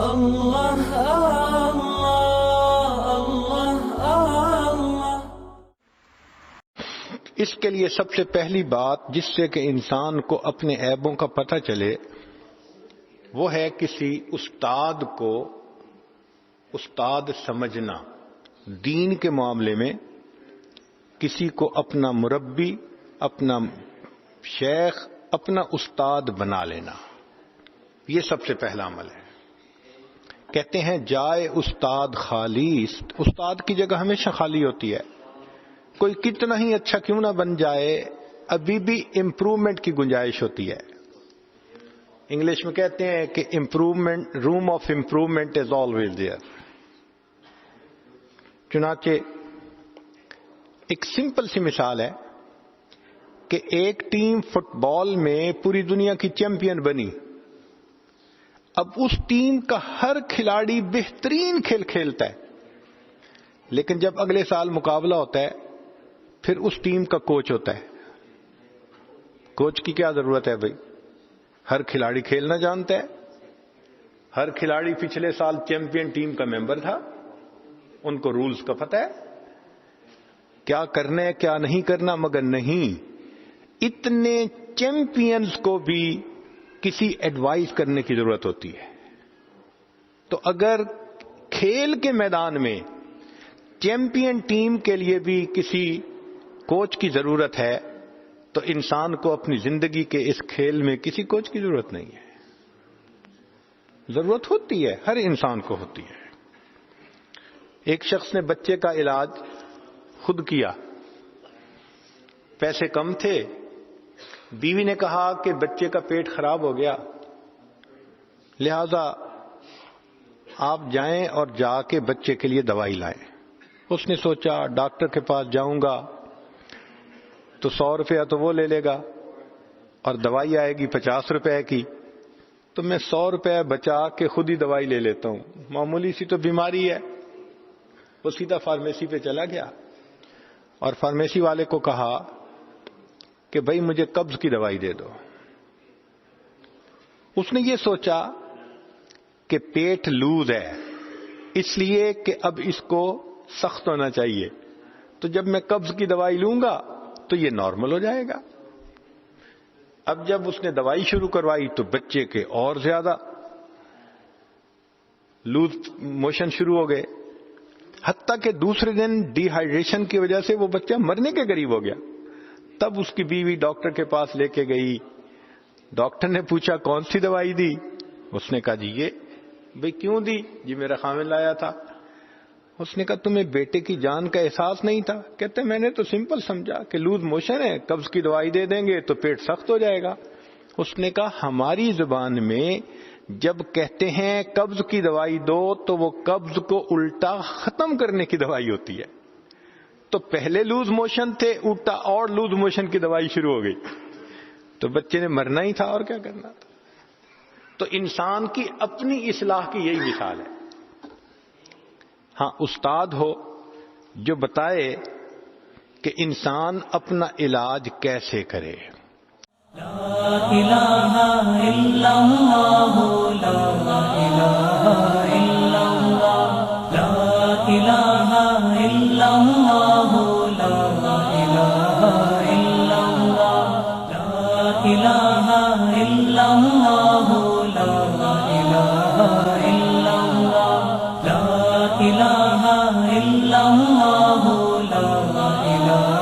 اللہ اللہ اللہ اللہ۔ اس کے لیے سب سے پہلی بات جس سے کہ انسان کو اپنے عیبوں کا پتہ چلے وہ ہے کسی استاد کو استاد سمجھنا۔ دین کے معاملے میں کسی کو اپنا مربی، اپنا شیخ، اپنا استاد بنا لینا، یہ سب سے پہلا عمل ہے۔ کہتے ہیں جائے استاد خالی، استاد کی جگہ ہمیشہ خالی ہوتی ہے۔ کوئی کتنا ہی اچھا کیوں نہ بن جائے، ابھی بھی امپروومنٹ کی گنجائش ہوتی ہے۔ انگلش میں کہتے ہیں کہ improvement, room of improvement is always there. چنانچہ ایک سمپل سی مثال ہے کہ ایک ٹیم فٹ بال میں پوری دنیا کی چیمپئن بنی۔ اب اس ٹیم کا ہر کھلاڑی بہترین کھیل کھیلتا ہے، لیکن جب اگلے سال مقابلہ ہوتا ہے پھر اس ٹیم کا کوچ ہوتا ہے۔ کوچ کی کیا ضرورت ہے بھائی؟ ہر کھلاڑی کھیلنا جانتا ہے، ہر کھلاڑی پچھلے سال چیمپئن ٹیم کا ممبر تھا، ان کو رولز کا پتہ ہے کیا کرنا ہے کیا نہیں کرنا، مگر نہیں، اتنے چیمپئنز کو بھی کسی ایڈوائز کرنے کی ضرورت ہوتی ہے۔ تو اگر کھیل کے میدان میں چیمپئن ٹیم کے لیے بھی کسی کوچ کی ضرورت ہے تو انسان کو اپنی زندگی کے اس کھیل میں کسی کوچ کی ضرورت نہیں ہے۔ ضرورت ہوتی ہے، ہر انسان کو ہوتی ہے۔ ایک شخص نے بچے کا علاج خود کیا، پیسے کم تھے، بیوی نے کہا کہ بچے کا پیٹ خراب ہو گیا، لہذا آپ جائیں اور جا کے بچے کے لیے دوائی لائیں۔ اس نے سوچا ڈاکٹر کے پاس جاؤں گا تو 100 روپیہ تو وہ لے لے گا اور دوائی آئے گی 50 روپے کی، تو میں 100 روپے بچا کے خود ہی دوائی لے لیتا ہوں، معمولی سی تو بیماری ہے۔ وہ سیدھا فارمیسی پہ چلا گیا اور فارمیسی والے کو کہا کہ بھائی مجھے قبض کی دوائی دے دو۔ اس نے یہ سوچا کہ پیٹ لوز ہے، اس لیے کہ اب اس کو سخت ہونا چاہیے، تو جب میں قبض کی دوائی لوں گا تو یہ نارمل ہو جائے گا۔ اب جب اس نے دوائی شروع کروائی تو بچے کے اور زیادہ لوز موشن شروع ہو گئے، حتیٰ کہ دوسرے دن ڈی ہائیڈریشن کی وجہ سے وہ بچہ مرنے کے قریب ہو گیا۔ تب اس کی بیوی ڈاکٹر کے پاس لے کے گئی، ڈاکٹر نے پوچھا کون سی دوائی دی؟ اس نے کہا جی یہ۔ بھئی کیوں دی؟ جی میرا خامن لایا تھا۔ اس نے کہا تمہیں بیٹے کی جان کا احساس نہیں تھا؟ کہتے میں نے تو سمپل سمجھا کہ لوز موشن ہے، قبض کی دوائی دے دیں گے تو پیٹ سخت ہو جائے گا۔ اس نے کہا ہماری زبان میں جب کہتے ہیں قبض کی دوائی دو تو وہ قبض کو الٹا ختم کرنے کی دوائی ہوتی ہے، تو پہلے لوز موشن تھے، الٹا اور لوز موشن کی دوائی شروع ہو گئی، تو بچے نے مرنا ہی تھا اور کیا کرنا تھا۔ تو انسان کی اپنی اصلاح کی یہی مثال ہے۔ ہاں استاد ہو جو بتائے کہ انسان اپنا علاج کیسے کرے۔ لا الہ الا اللہ، لا الہ الا اللہ، لا الہ الا اللہ، لا الہ الا اللہ، لا الہ الا اللہ، لا الہ الا اللہ، لا الہ الا اللہ، لا الہ